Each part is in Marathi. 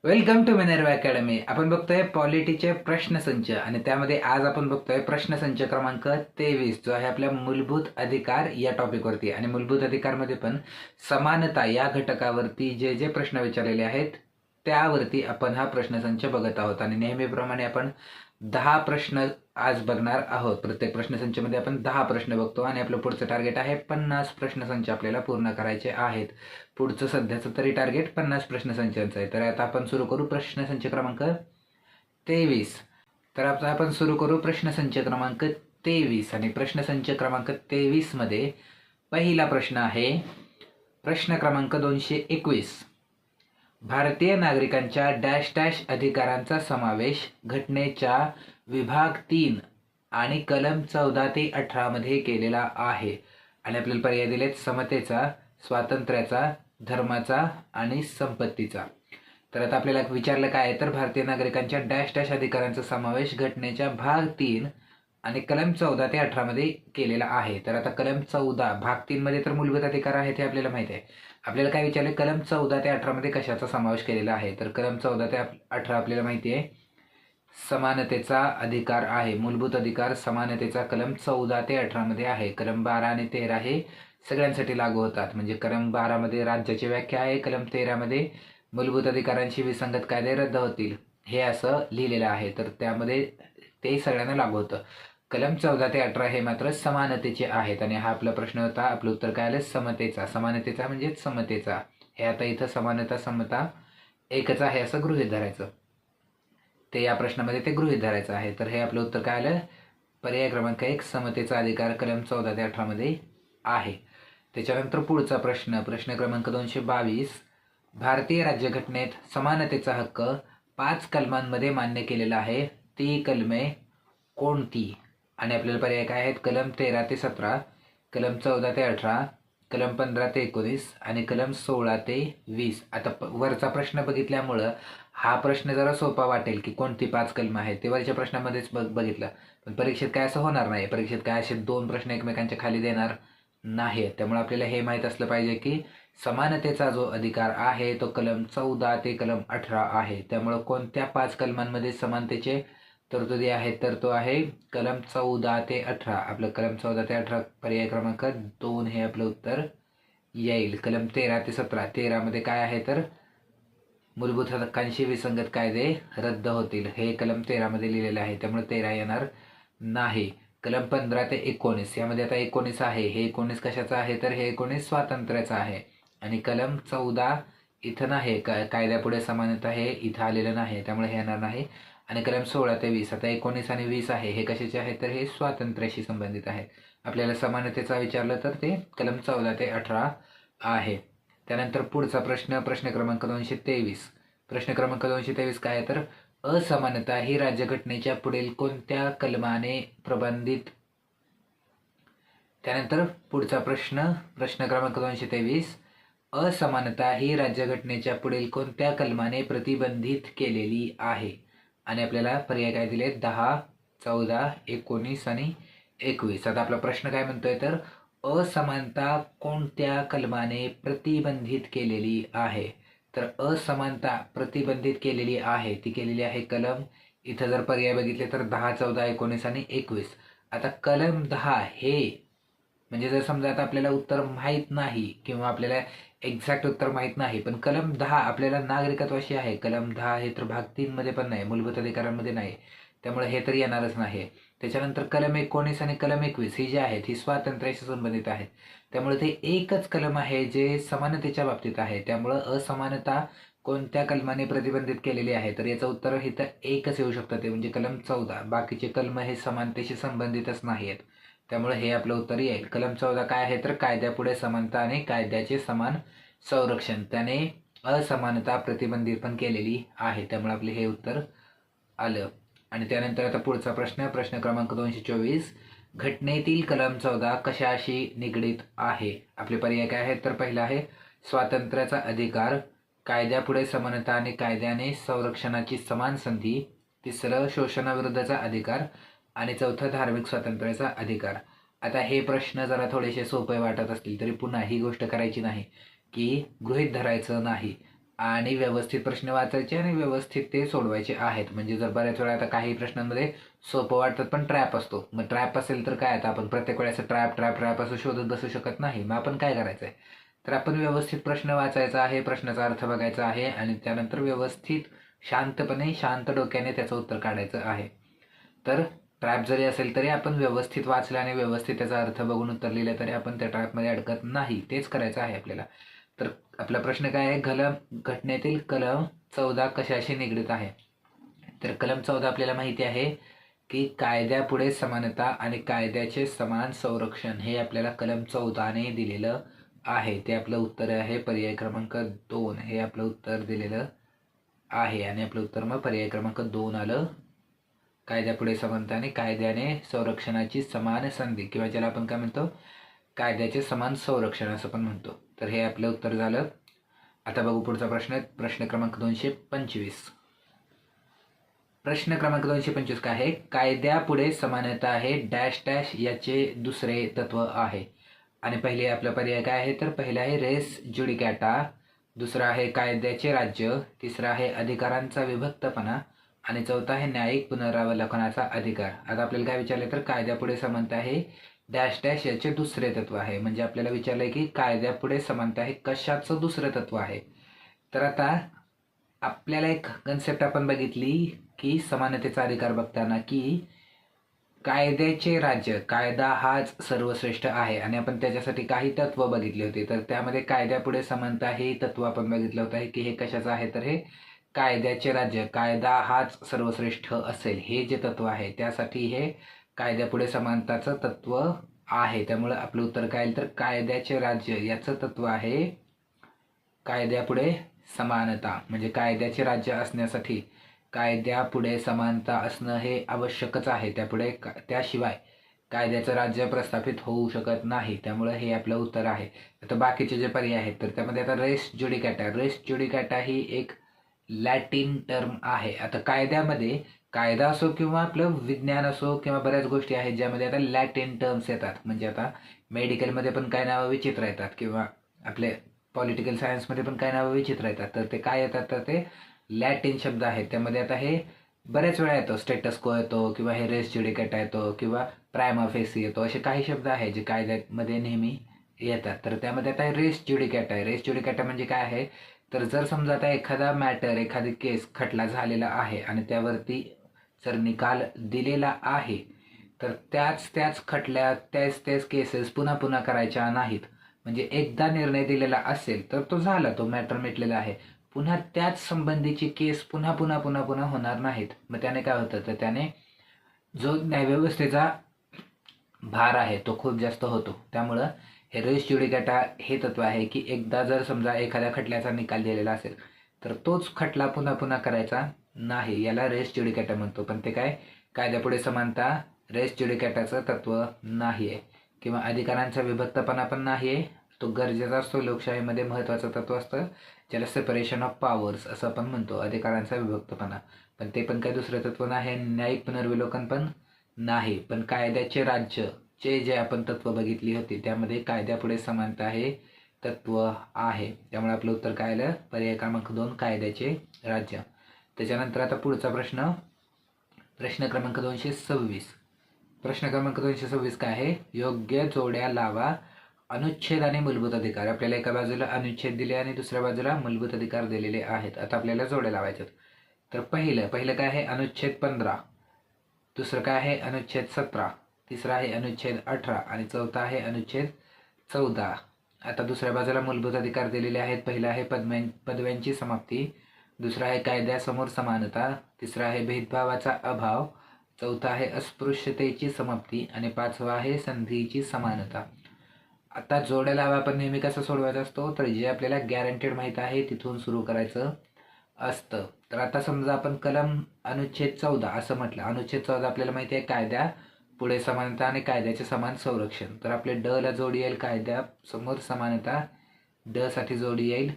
Welcome to Minerva academy. आपण बघतोय पॉलिटीचे प्रश्नसंच आणि त्यामध्ये आज आपण बघतोय प्रश्नसंच क्रमांक 23 जो आहे आपल्या मूलभूत अधिकार या टॉपिकवरती. आणि मूलभूत अधिकारमध्ये पण समानता या घटकावरती जे जे प्रश्न विचारलेले आहेत त्यावरती आपण हा प्रश्नसंच बघत आहोत. आणि नेहमीप्रमाणे आपण 10 प्रश्न आज बघणार आहोत. प्रत्येक प्रश्नसंचमध्ये आपण 10 प्रश्न बघतो आणि आपलं पुढचं टार्गेट आहे 50 प्रश्नसंच आपल्याला पूर्ण करायचे आहेत. पुढचं सध्याचं तरी टार्गेट 50 प्रश्नसंचांचं आहे. तर आता आपण सुरू करू प्रश्नसंच क्रमांक 23. तर आता आपण सुरू करू प्रश्नसंच क्रमांक 23. आणि प्रश्नसंच क्रमांक 23 मध्ये पहिला प्रश्न आहे प्रश्न क्रमांक 221. भारतीय नागरिकांच्या डॅश डॅश अधिकारांचा समावेश घटनेच्या विभाग 3 आणि कलम 14 ते 18 मध्ये केलेला आहे. आणि आपल्याला पर्याय दिलेत समतेचा, स्वातंत्र्याचा, धर्माचा आणि संपत्तीचा. तर आता आपल्याला विचारलं काय आहे तर भारतीय नागरिकांच्या डॅश डॅश अधिकारांचा समावेश घटनेच्या भाग 3 आणि कलम 14 ते 18 मध्ये केलेला आहे. तर आता कलम 14 भाग 3 मध्ये तर मूलभूत अधिकार आहेत हे आपल्याला माहिती आहे. आपल्याला काय विचारले कलम 14 ते 18 मध्ये कशाचा समावेश केलेला आहे. तर कलम 14 ते 18 आपल्याला माहिती आहे समानतेचा अधिकार आहे. मूलभूत अधिकार समानतेचा कलम 14 ते 18 मध्ये आहे. कलम 12 आणि 13 हे सगळ्यांसाठी लागू होतात. म्हणजे कलम 12 मध्ये राज्याची व्याख्या आहे, कलम 13 मध्ये मूलभूत अधिकारांशी विसंगत कायदे रद्द होतील हे असं लिहिलेलं आहे. तर त्यामध्ये ते सगळ्यांना लागू होतं. कलम 14 ते 18 हे मात्र समानतेचे आहेत. आणि हा आपला प्रश्न होता. आपलं उत्तर काय आलं समतेचा. समानतेचा म्हणजे समतेचा. हे आता इथं समानता समता एकच आहे असं गृहीत धरायचं. ते या प्रश्नामध्ये ते गृहीत धरायचं आहे. तर हे आपलं उत्तर काय आलं पर्याय क्रमांक 1 समतेचा अधिकार कलम 14 ते 18 मध्ये आहे. त्याच्यानंतर पुढचा प्रश्न प्रश्न क्रमांक 222. भारतीय राज्यघटनेत समानतेचा हक्क 5 कलमांमध्ये मान्य केलेला आहे. ती कलमे कोणती. आणि आपल्याला पर्याय काय आहेत कलम 13 ते 17, कलम 14 ते 18, कलम 15 ते 19 आणि कलम 16 ते 20. आता वरचा प्रश्न बघितल्यामुळं हा प्रश्न जरा सोपा वाटेल की कोणती 5 कलम आहेत ते वरच्या प्रश्नामध्येच बघितलं. पण परीक्षेत काय असं होणार नाही. परीक्षेत काय असे 2 प्रश्न एकमेकांच्या खाली देणार नाही. त्यामुळे आपल्याला हे माहीत असलं पाहिजे की समानतेचा जो अधिकार आहे तो कलम 14 ते कलम 18 आहे. त्यामुळं कोणत्या 5 कलमांमध्ये समानतेचे तरतुदी आहेत तर तो आहे कलम 14 ते 18. आपलं कलम 14 ते 18 पर्याय क्रमांक 2 हे आपलं उत्तर येईल. कलम 13 ते 17, 13 मध्ये काय आहे तर मूलभूत हक्कांशी विसंगत कायदे रद्द होतील हे कलम 13 मध्ये लिहिलेलं आहे. त्यामुळे 13 येणार नाही. कलम 15 ते 19 यामध्ये आता 19 आहे. हे 19 कशाचं आहे तर हे 19 स्वातंत्र्याचं आहे. आणि कलम 14 इथं नाही, कायद्यापुढे समानता हे इथं आलेलं नाही त्यामुळे हे येणार नाही. आणि कलम 16 ते 20 आता 19 आणि 20 आहे हे कशाचे आहे तर हे स्वातंत्र्याशी संबंधित आहे. आपल्याला समानतेचा विचारलं तर ते कलम 14 ते 18 आहे. त्यानंतर पुढचा प्रश्न प्रश्न क्रमांक 223. प्रश्न क्रमांक 223 काय आहे तर असमानता ही राज्यघटनेच्या पुढील कोणत्या कलमाने प्रबंधित. त्यानंतर पुढचा प्रश्न प्रश्न क्रमांक 223. असमानता ही राज्यघटनेच्या पुढील कोणत्या कलमाने प्रतिबंधित केलेली आहे. आणि आपल्याला पर्याय काय दिले 10, 14, 19 आणि 21. आता आपला प्रश्न काय म्हणतोय तर असमानता कोणत्या कलमाने प्रतिबंधित केलेली आहे. तर असमानता प्रतिबंधित केलेली आहे ती केलेली आहे कलम, इथं जर पर्याय बघितले तर 10, 14, 19 आणि 21. आता कलम 10 हे म्हणजे जर समजा आता आपल्याला उत्तर माहीत नाही किंवा आपल्याला एक्झॅक्ट उत्तर माहीत नाही पण कलम 10 आपल्याला नागरिकत्वाशी आहे. कलम 10 हे तर भाग 3 मध्ये पण नाही, मूलभूत अधिकारांमध्ये नाही, त्यामुळे हे तर येणारच नाही. त्याच्यानंतर कलम 19 आणि कलम 21 ही जी आहेत ही स्वातंत्र्याशी संबंधित आहेत. त्यामुळे ते एकच कलम आहे जे समानतेच्या बाबतीत आहे. त्यामुळं असमानता कोणत्या कलमाने प्रतिबंधित केलेली आहे तर याचं उत्तर इथं एकच येऊ शकतं ते म्हणजे कलम 14. बाकीचे कलम हे समानतेशी संबंधितच नाही आहेत. त्यामुळे हे आपलं उत्तर येईल. कलम 14 काय आहे तर कायद्यापुढे समानता आणि कायद्याचे समान संरक्षण, त्याने असमानता प्रतिबंधित पण केलेली आहे. त्यामुळे आपले हे उत्तर आलं. आणि त्यानंतर आता पुढचा प्रश्न प्रश्न क्रमांक 224. घटनेतील कलम 14 कशाशी निगडीत आहे. आपले पर्याय काय आहेत तर पहिला आहे स्वातंत्र्याचा अधिकार, कायद्यापुढे समानता आणि कायद्याने संरक्षणाची समान संधी, तिसरं शोषणाविरुद्धचा अधिकार आणि चौथं धार्मिक स्वातंत्र्याचा अधिकार. आता हे प्रश्न जरा थोडेसे सोपे वाटत असतील तरी पुन्हा ही गोष्ट करायची नाही की गृहीत धरायचं नाही. आणि व्यवस्थित प्रश्न वाचायचे आणि व्यवस्थित ते सोडवायचे आहेत. म्हणजे जर बऱ्याच वेळा आता काही प्रश्नांमध्ये सोपं वाटतात पण ट्रॅप असतो. मग ट्रॅप असेल तर काय, आता आपण प्रत्येक वेळेस ट्रॅप ट्रॅप ट्रॅप असं शोधत बसू शकत नाही. मग आपण काय करायचं आहे, तर आपण व्यवस्थित प्रश्न वाचायचा आहे, प्रश्नाचा अर्थ बघायचा आहे आणि त्यानंतर व्यवस्थित शांतपणे शांत डोक्याने त्याचं उत्तर काढायचं आहे. तर ट्रॅप जरी असेल तरी आपण व्यवस्थित वाचलं आणि व्यवस्थित त्याचा अर्थ बघून उत्तर लिहिलं तरी आपण त्या ट्रॅपमध्ये अडकत नाही. तेच करायचं आहे आपल्याला. तर आपला प्रश्न काय आहे, घटनेतील कलम 14 कशाशी निगडीत आहे. तर कलम 14 आपल्याला माहिती आहे की कायद्यापुढे समानता आणि कायद्याचे समान संरक्षण हे आपल्याला कलम 14ने दिलेलं आहे. ते आपलं उत्तर आहे. पर्याय क्रमांक 2 हे आपलं उत्तर दिलेलं आहे आणि आपलं उत्तर मग पर्याय क्रमांक 2 आलं. कायद्यापुढे समानता आणि कायद्याने संरक्षणाची समान संधी, किंवा ज्याला आपण काय म्हणतो, कायद्याचे समान संरक्षण असं पण म्हणतो. तर हे आपलं उत्तर झालं. आता बघू पुढचा प्रश्न. प्रश्न क्रमांक 225. प्रश्न क्रमांक 225 काय आहे, कायद्यापुढे समानता आहे डॅश डॅश याचे दुसरे तत्व आहे. आणि पहिले आपला पर्याय काय आहे, तर पहिला आहे रेस ज्युडिकॅटा, दुसरा आहे कायद्याचे राज्य, तिसरा आहे अधिकारांचा विभक्तपणा आणि चौथा आहे न्यायिक पुनरावलोकनाचा अधिकार. आता आपल्याला काय विचारलं, तर कायद्यापुढे समानता आहे डॅश डॅश याचे दुसरे तत्व आहे. म्हणजे आपल्याला विचारलंय की कायद्यापुढे समानता हे कशाचं दुसरं तत्व आहे. तर आता आपल्याला एक कन्सेप्ट आपण बघितली की समानतेचा अधिकार बघताना की कायद्याचे राज्य, कायदा हाच सर्वश्रेष्ठ आहे आणि आपण त्याच्यासाठी काही तत्व बघितली होती. तर त्यामध्ये कायद्यापुढे समानता हे तत्व आपण बघितलं होतं की हे कशाचं आहे, तर हे कायद्याचे राज्य, कायदा हाच सर्वश्रेष्ठ असेल हे जे तत्व आहे त्यासाठी हे कायद्यापुढे समानताचं तत्व आहे. त्यामुळे आपलं उत्तर काय येईल, तर कायद्याचे राज्य याचं तत्व आहे कायद्यापुढे समानता. म्हणजे कायद्याचे राज्य असण्यासाठी कायद्यापुढे समानता असणं हे आवश्यकच आहे. त्याशिवाय कायद्याचं राज्य प्रस्थापित होऊ शकत नाही. त्यामुळे हे आपलं उत्तर आहे. आता बाकीचे जे पर्याय आहेत तर त्यामध्ये आता रेस ज्युडिकॅटा, रेस ज्युडिकॅटा ही एक लॅटिन टर्म आहे. आता कायद्यामध्ये कायदा असो किंवा आपलं विज्ञान असो किंवा बऱ्याच गोष्टी आहेत ज्यामध्ये आता लॅटिन टर्म्स येतात. म्हणजे आता मेडिकलमध्ये पण काय नावं विचित्र येतात किंवा आपले पॉलिटिकल सायन्समध्ये पण काय नावं विचित्र येतात. तर ते काय येतात, तर ते लॅटिन शब्द आहेत. त्यामध्ये आता हे बऱ्याच वेळा येतो, स्टेटस को येतो किंवा हे रेस ज्युडिकॅटा येतो किंवा प्रायमा फेसी येतो. असे काही शब्द आहेत जे कायद्यामध्ये नेहमी येतात. तर त्यामध्ये आता रेस ज्युडिकॅटा आहे. रेस ज्युडिकॅटा म्हणजे काय आहे, तर जर समजा आता एखादा मॅटर, एखादी केस, खटला झालेला आहे आणि त्यावरती जर निकाल दिलेला आहे तर त्याच खटल्यात त्याच केसेस पुन्हा पुन्हा करायच्या नाहीत. म्हणजे एकदा निर्णय दिलेला असेल तर तो झाला, तो मॅटर मिटलेला आहे. पुन्हा त्याच संबंधीची केस पुन्हा पुन्हा पुन्हा पुन्हा होणार नाहीत. मग त्याने काय होतं, तर त्याने जो न्यायव्यवस्थेचा भार आहे तो खूप जास्त होतो. त्यामुळं हे रेस ज्युडिकॅटा हे तत्व आहे की एकदा जर समजा एखाद्या खटल्याचा निकाल दिलेला असेल तर तोच खटला पुन्हा पुन्हा करायचा नाही. याला रेस ज्युडिकॅटा म्हणतो. पण ते काय, कायद्यापुढे समानता रेस ज्युडिकॅटाचं तत्व नाही आहे किंवा अधिकारांचा विभक्तपणा पण नाही आहे. तो गरजेचा असतो. लोकशाहीमध्ये महत्त्वाचं तत्व असतं ज्याला सेपरेशन ऑफ पॉवर्स असं आपण म्हणतो, अधिकारांचा विभक्तपणा. पण ते पण काही दुसरं तत्व नाही. न्यायिक पुनर्विलोकन पण नाही. पण कायद्याचे राज्य चे जे आपण तत्व बघितली होती त्यामध्ये कायद्यापुढे समानता हे तत्व आहे. त्यामुळे आपलं उत्तर काय आलं, पर्याय क्रमांक 2 कायद्याचे राज्य. त्याच्यानंतर आता पुढचा प्रश्न, प्रश्न क्रमांक 226. प्रश्न क्रमांक 226 काय आहे, योग्य जोड्या लावा. अनुच्छेद आणि मूलभूत अधिकार. आपल्याला एका बाजूला अनुच्छेद दिले आणि दुसऱ्या बाजूला मूलभूत अधिकार दिलेले आहेत. आता आपल्याला जोड्या लावायच्यात. तर पहिलं काय आहे, अनुच्छेद 15. दुसरं काय आहे, अनुच्छेद 17. तिसरा आहे अनुच्छेद 18 आणि चौथा आहे अनुच्छेद 14. आता दुसऱ्या बाजूला मूलभूत अधिकार दिलेले आहेत. पहिला आहे पदव्यांची समाप्ती, दुसरा आहे कायद्यासमोर समानता, तिसरा आहे भेदभावाचा अभाव, चौथा आहे अस्पृश्यतेची समाप्ती आणि पाचवा आहे संधीची समानता. आता जोड्या लावा आपण नेहमी कसं सोडवायचा असतो, तर जे आपल्याला गॅरंटेड माहीत आहे तिथून सुरू करायचं असतं. तर आता समजा आपण कलम अनुच्छेद 14 असं म्हटलं. अनुच्छेद 14 आपल्याला माहिती आहे कायद्या पुढे समानता आणि कायद्याचे समान संरक्षण. तर आपले ड ला जोडी येईल कायद्यासमोर समानता, ड साठी जोडी येईल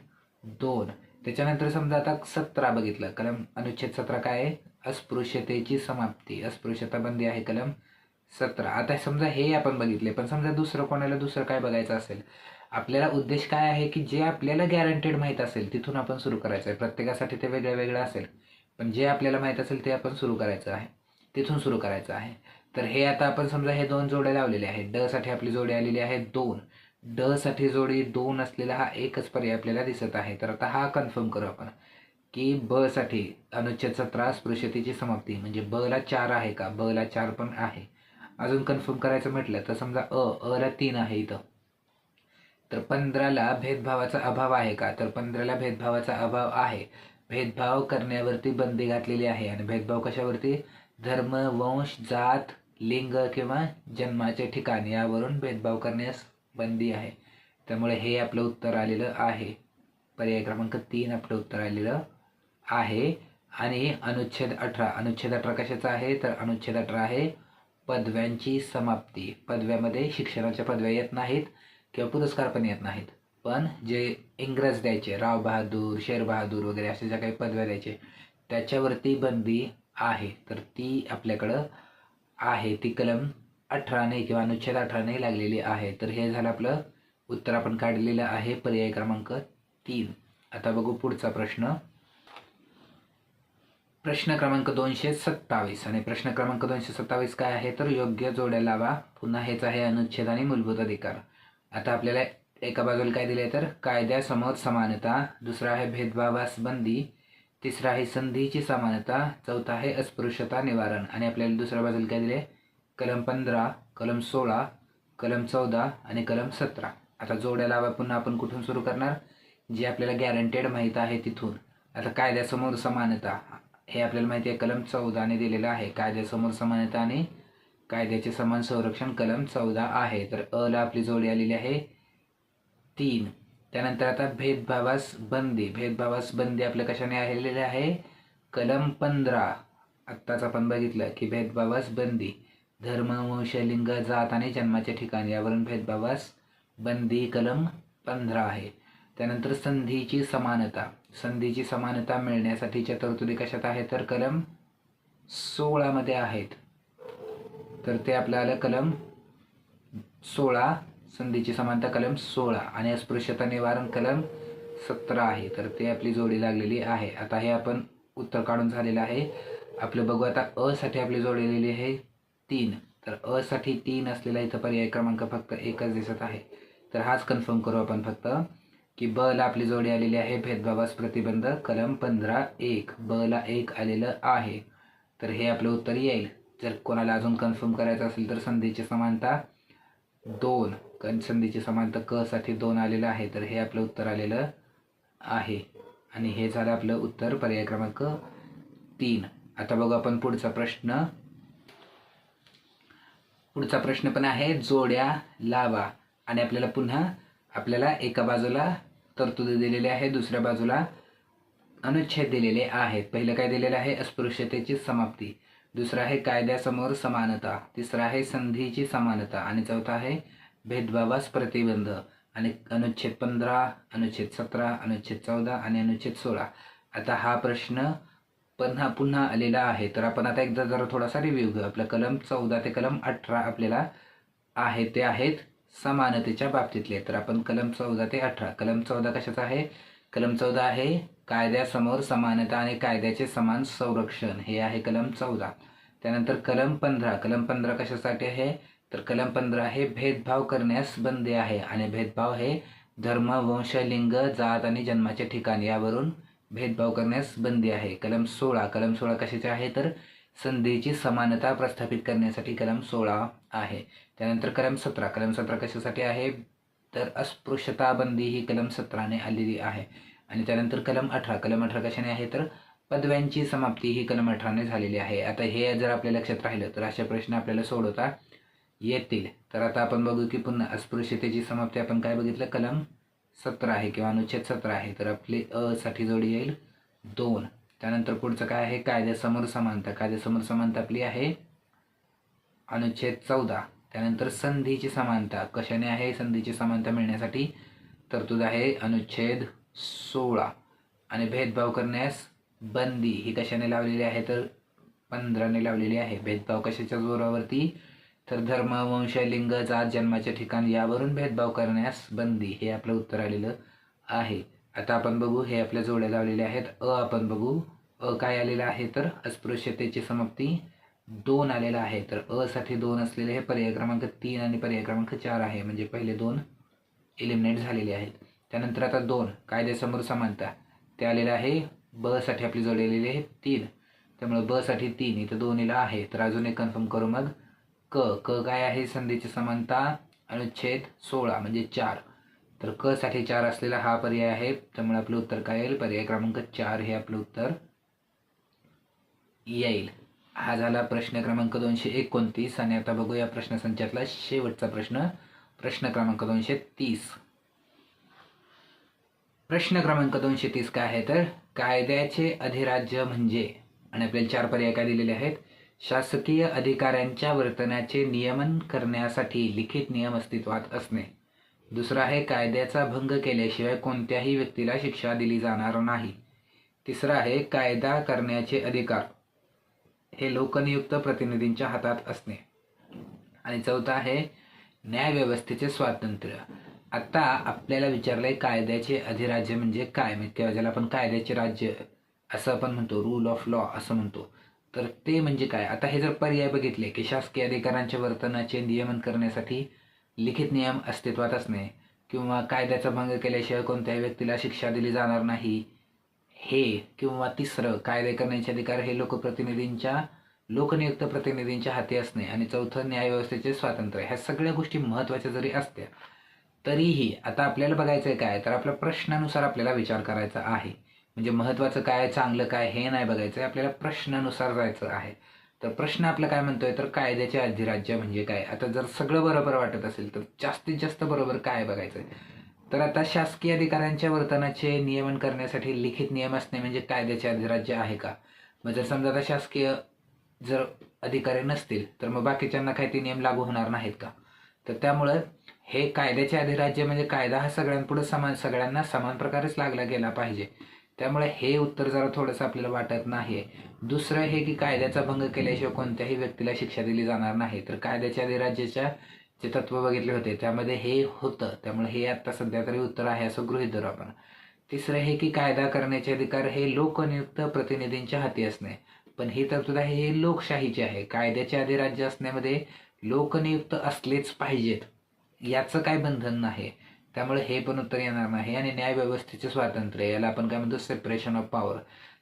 2. त्याच्यानंतर समजा आता 17 बघितलं, कलम अनुच्छेद 17 काय आहे, अस्पृश्यतेची समाप्ती, अस्पृश्यता बंदी आहे कलम 17. आता समजा हे आपण बघितले, पण समजा दुसरं कोणाला दुसरं काय बघायचं असेल, आपल्याला उद्देश काय आहे की जे आपल्याला गॅरंटेड माहीत असेल तिथून आपण सुरू करायचं आहे. प्रत्येकासाठी ते वेगळं वेगळं असेल, पण जे आपल्याला माहीत असेल ते आपण सुरू करायचं आहे, तिथून सुरू करायचं आहे. तर हे आता आपण समजा हे 2 जोड्या लावलेल्या आहेत. ड साठी आपली जोडी आलेली आहे 2. ड साठी जोडी 2 असलेला हा एकच पर्याय आपल्याला दिसत आहे. तर आता हा कन्फर्म करू आपण की ब साठी अनुच्छेद 17 स्पृश्यतेची समाप्ती म्हणजे ब ला 4 आहे का? ब ला 4 पण आहे. अजून कन्फर्म करायचं म्हटलं तर समजा अ ला 3 आहे इथं. तर 15ला भेदभावाचा अभाव आहे का? तर 15ला भेदभावाचा अभाव आहे. भेदभाव करण्यावरती बंदी घातलेली आहे. आणि भेदभाव कशावरती? धर्म, वंश, जात, लिंग किंवा जन्माचे ठिकाण यावरून भेदभाव करण्यास बंदी आहे. त्यामुळे हे आपलं उत्तर आलेलं आहे. पर्याय क्रमांक 3 आपलं उत्तर आलेलं आहे. आणि अनुच्छेद 18 कशाचा आहे? तर अनुच्छेद 18 आहे पदव्यांची समाप्ती. पदव्यामध्ये शिक्षणाच्या पदव्या येत नाहीत किंवा पुरस्कार पण येत नाहीत, पण जे इंग्रज द्यायचे, राव बहादूर, शेर बहादूर वगैरे असे ज्या काही पदव्या द्यायचे त्याच्यावरती बंदी आहे. तर ती आपल्याकडं आहे, ती कलम 18ने किंवा अनुच्छेद 18ने लागलेली आहे. तर हे झालं आपलं उत्तर आपण काढलेलं आहे पर्याय क्रमांक 3. आता बघू पुढचा प्रश्न. प्रश्न क्रमांक 227. आणि प्रश्न क्रमांक 227 काय आहे? तर योग्य जोड्या लावा. पुन्हा हेच आहे अनुच्छेद आणि मूलभूत अधिकार. आता आपल्याला एका बाजूला काय दिले? तर कायद्यासमोर समानता, दुसरा आहे भेदभावास बंदी, तिसरा आहे संधीची समानता, चौथा आहे अस्पृश्यता निवारण. आणि आपल्याला दुसऱ्या बाजूला काय दिले? कलम 15, कलम 16, कलम 14 आणि कलम 17. आता जोड्या लावा पुन्हा आपण कुठून सुरू करणार? जे आपल्याला गॅरंटेड माहीत आहे तिथून. आता कायद्यासमोर समानता हे आपल्याला माहिती आहे कलम 14ने दिलेलं आहे. कायद्यासमोर समानता आणि कायद्याचे समान संरक्षण कलम 14 आहे. तर अ ला आपली जोडी आलेली आहे 3. त्यानंतर आता भेदभावास बंदी आपल्या कशाने आलेले आहे? कलम 15. आत्ताच आपण बघितलं की भेदभावास बंदी धर्म, वंश, लिंग, जात आणि जन्माच्या ठिकाण यावरून भेदभावास बंदी कलम 15 आहे. त्यानंतर संधीची समानता मिळण्यासाठीच्या तरतुदी कशात आहे? तर कलम 16 मध्ये आहेत. तर ते आपलं आलं कलम 16, संधीची समानता कलम 16 आणि अस्पृश्यता निवारण कलम 17 आहे. तर ते आपली जोडी लागलेली आहे. आता हे आपण उत्तर काढून झालेलं आहे आपलं. बघू आता अ साठी आपली जोडी आलेली आहे 3. तर अ साठी 3 असलेला इथं पर्याय क्रमांक फक्त एकच दिसत आहे. तर हाच कन्फर्म करू आपण फक्त की ब ला आपली जोडी आलेली आहे भेदभावास प्रतिबंध कलम 15(1). ब ला 1 आलेलं आहे. तर हे आपलं उत्तर येईल. जर कोणाला अजून कन्फर्म करायचं असेल तर संधीची समानता 2, संधीची समानता क साठी 2 आलेलं आहे. तर हे आपलं उत्तर आलेलं आहे. आणि हे झालं आपलं उत्तर पर्याय क्रमांक 3. आता बघू आपण पुढचा प्रश्न. पुढचा प्रश्न पण आहे जोड्या लावा. आणि आपल्याला पुन्हा एका बाजूला तरतुदी दिलेली आहे, दुसऱ्या बाजूला अनुच्छेद दिलेले आहेत. पहिलं काय दिलेलं आहे? अस्पृश्यतेची समाप्ती, दुसरं आहे कायद्यासमोर समानता, तिसरं आहे संधीची समानता आणि चौथा आहे भेदभावास प्रतिबंध. आणि अनुच्छेद 15, अनुच्छेद 17, अनुच्छेद 14 आणि अनुच्छेद 16. आता हा प्रश्न पुन्हा आलेला आहे. तर आपण आता एकदा जरा थोडासा रिव्ह्यू घेऊ. आपलं कलम 14 ते कलम 18 आपल्याला आहे ते आहेत समानतेच्या बाबतीतले. तर आपण कलम 14 ते 18. कलम 14 कशाचा आहे? कलम 14 आहे कायद्यासमोर समानता आणि कायद्याचे समान संरक्षण, हे आहे कलम 14. त्यानंतर कलम 15 कशासाठी आहे? तर कलम 15 आहे भेदभाव करण्यास बंदी आहे. आणि भेदभाव हे धर्म, वंश, लिंग, जात आणि जन्माचे ठिकाण यावरून भेदभाव करण्यास बंदी आहे. कलम 16 कशाचे आहे? तर संधीची समानता प्रस्थापित करण्यासाठी कलम 16 आहे. त्यानंतर कलम 17 कशासाठी आहे? तर अस्पृश्यता बंदी ही कलम 17ने आलेली आहे. आणि त्यानंतर कलम 18 कशाने आहे? तर पदव्यांची समाप्ती ही कलम 18ने झालेली आहे. आता हे जर आपल्या लक्षात राहिलं तर अशा प्रश्न आपल्याला सोडवता येतील. तर आता आपण बघू की पुन्हा अस्पृश्यतेची समाप्ती आपण काय बघितलं? कलम 17 आहे किंवा अनुच्छेद 17 आहे. तर आपली अ साठी जोडी येईल 2. त्यानंतर पुढचं काय आहे? कायद्यासमोर समानता आपली आहे अनुच्छेद 14. त्यानंतर संधीची समानता कशाने आहे? संधीची समानता मिळण्यासाठी तरतूद आहे अनुच्छेद 16. आणि भेदभाव करण्यास बंदी ही कशाने लावलेली आहे? तर 15ने लावलेली आहे. भेदभाव कशाच्या जोरावरती? तर धर्म, वंश, लिंग, जात, जन्माचे ठिकाण यावरून भेदभाव करण्यास बंदी, हे आपलं उत्तर आलेलं आहे. आता आपण बघू, हे आपल्या जोड्या लावलेले आहेत. आपण बघू, काय आलेलं आहे तर अस्पृश्यतेची समाप्ती 2 आलेला आहे. तर साठी 2 असलेले हे पर्याय क्रमांक 3 आणि पर्याय क्रमांक 4 आहे. म्हणजे पहिले 2 एलिमिनेट झालेले आहेत. त्यानंतर आता 2 कायद्यासमोर समानता, ते आलेलं आहे. साठी आपली जोड आलेली आहे 3, त्यामुळे साठी 3, इथं 2 आहे. तर अजून एक कन्फर्म करू. मग क काय आहे, संधीची समानता अनुच्छेद 16 म्हणजे 4. तर साठी 4 असलेला हा पर्याय आहे. त्यामुळे आपलं उत्तर काय येईल, पर्याय क्रमांक 4 हे आपलं उत्तर येईल. हा झाला प्रश्न क्रमांक 229. आणि आता बघूया प्रश्नसंचातला शेवटचा प्रश्न, प्रश्न क्रमांक 230. प्रश्न क्रमांक 230 काय आहे तर कायद्याचे अधिराज्य म्हणजे, आणि आपल्याला 4 पर्याय काय दिलेले आहेत. शासकीय अधिकाऱ्यांच्या वर्तनाचे नियमन करण्यासाठी लिखित नियम अस्तित्वात असणे. दुसरा आहे कायद्याचा भंग केल्याशिवाय कोणत्याही व्यक्तीला शिक्षा दिली जाणार नाही. तिसरा आहे कायदा करण्याचे अधिकार हे लोकनियुक्त प्रतिनिधींच्या हातात असणे. आणि चौथा आहे न्यायव्यवस्थेचे स्वातंत्र्य. आता आपल्याला विचारलंय कायद्याचे अधिराज्य म्हणजे काय, किंवा ज्याला आपण कायद्याचे राज्य असं आपण म्हणतो, रूल ऑफ लॉ असं म्हणतो. तर ते म्हणजे काय. आता हे जर पर्याय बघितले की शासकीय अधिकाऱ्यांच्या वर्तनाचे नियमन करण्यासाठी लिखित नियम अस्तित्वात असणे, किंवा कायद्याचा भंग केल्याशिवाय कोणत्याही व्यक्तीला शिक्षा दिली जाणार नाही, हे, किंवा तिसरं कायदे करण्याचे अधिकार हे लोकनियुक्त प्रतिनिधींच्या हाती असणे, आणि चौथं न्यायव्यवस्थेचे स्वातंत्र्य. ह्या सगळ्या गोष्टी महत्त्वाच्या जरी असत्या तरीही आता आपल्याला बघायचं आहे काय तर आपल्या प्रश्नानुसार आपल्याला विचार करायचा आहे. म्हणजे महत्त्वाचं काय, चांगलं काय हे नाही बघायचं आहे, आपल्याला प्रश्नानुसार जायचं आहे. तर प्रश्न आपला काय म्हणतोय तर कायद्याचे अधिराज्य म्हणजे काय. आता जर सगळं बरोबर वाटत असेल तर जास्तीत जास्त बरोबर काय बघायचं आहे. तर आता शासकीय अधिकाऱ्यांच्या वर्तनाचे नियमन करण्यासाठी लिखित नियम असणे म्हणजे कायद्याचे अधिराज्य आहे का. मग जर समजा आता शासकीय जर अधिकारी नसतील तर मग बाकीच्यांना काही ते नियम लागू होणार नाहीत का. तर त्यामुळं हे कायद्याचे अधिराज्य म्हणजे कायदा हा सगळ्यांपुढे सगळ्यांना समान प्रकारेच लागला गेला पाहिजे. त्यामुळे हे उत्तर जरा थोडंसं आपल्याला वाटत नाही. दुसरं हे की कायद्याचा भंग केल्याशिवाय कोणत्याही व्यक्तीला शिक्षा दिली जाणार नाही. तर कायद्याच्या अधिराज्याच्या जे तत्व बघितले होते त्यामध्ये हे होतं, त्यामुळे हे आता सध्या तरी उत्तर आहे असं गृहीत धरू आपण. तिसरं हे की कायदा करण्याचे अधिकार हे लोकनियुक्त प्रतिनिधींच्या हाती असणे, पण ही तरतूद आहे हे लोकशाहीची आहे. कायद्याचे अधिराज्य असण्यामध्ये लोकनियुक्त असलेच पाहिजेत याचं काय बंधन नाही, त्यामुळे हे पण उत्तर येणार नाही. आणि न्यायव्यवस्थेचे स्वातंत्र्य, याला आपण काय म्हणतो सेपरेशन ऑफ पॉवर,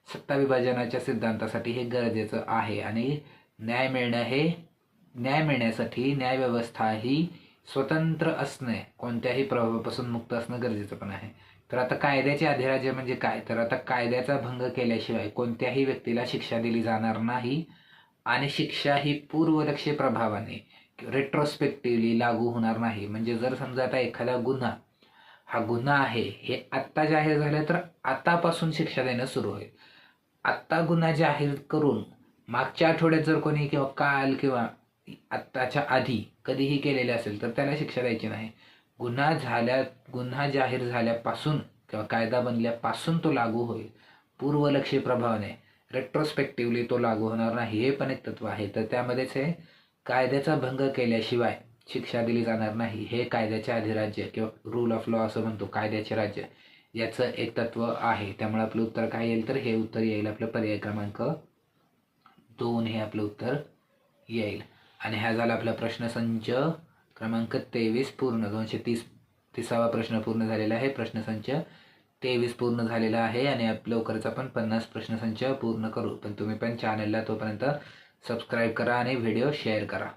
सत्ता विभाजनाच्या सिद्धांतासाठी हे गरजेचं आहे. आणि न्याय मिळण्यासाठी न्यायव्यवस्था ही स्वतंत्र असणे, कोणत्याही प्रभावापासून मुक्त असणं गरजेचं पण आहे. तर आता कायद्याचे अधिराज्य म्हणजे काय तर आता कायद्याचा भंग केल्याशिवाय कोणत्याही व्यक्तीला शिक्षा दिली जाणार नाही, आणि शिक्षा ही पूर्वलक्षी प्रभावाने रेट्रोस्पेक्टिव्हली लागू होणार नाही. म्हणजे जर समजा आता एखादा हा गुन्हा आहे हे आत्ता जाहीर झालं तर आतापासून शिक्षा देणं सुरू होईल. आत्ता गुन्हा जाहीर करून मागच्या आठवड्यात जर कोणी किंवा काल किंवा आत्ताच्या आधी कधीही केलेले असेल तर त्याला शिक्षा द्यायची नाही. गुन्हा जाहीर झाल्यापासून किंवा कायदा बनल्यापासून तो लागू होईल. पूर्वलक्षी प्रभावाने रेट्रोस्पेक्टिव्हली तो लागू होणार नाही, हे पण एक तत्व आहे. तर त्यामध्येच हे कायद्याचा भंग केल्याशिवाय शिक्षा दिली जाणार नाही, हे कायद्याचे अधिराज्य किंवा रूल ऑफ लॉ असं म्हणतो, कायद्याचे राज्य, याचं एक तत्व आहे. त्यामुळे आपलं उत्तर काय येईल तर हे उत्तर येईल आपलं पर्याय क्रमांक 2 हे आपलं उत्तर येईल. आणि हा झाला आपला प्रश्नसंच क्रमांक 23 पूर्ण. 230वा प्रश्न पूर्ण झालेला आहे. प्रश्नसंच 23 पूर्ण झालेला आहे. आणि लवकरच आपण 50 प्रश्नसंच पूर्ण करू. पण तुम्ही पण चॅनलला तोपर्यंत सबस्क्राईब करा आणि व्हिडिओ शेअर करा.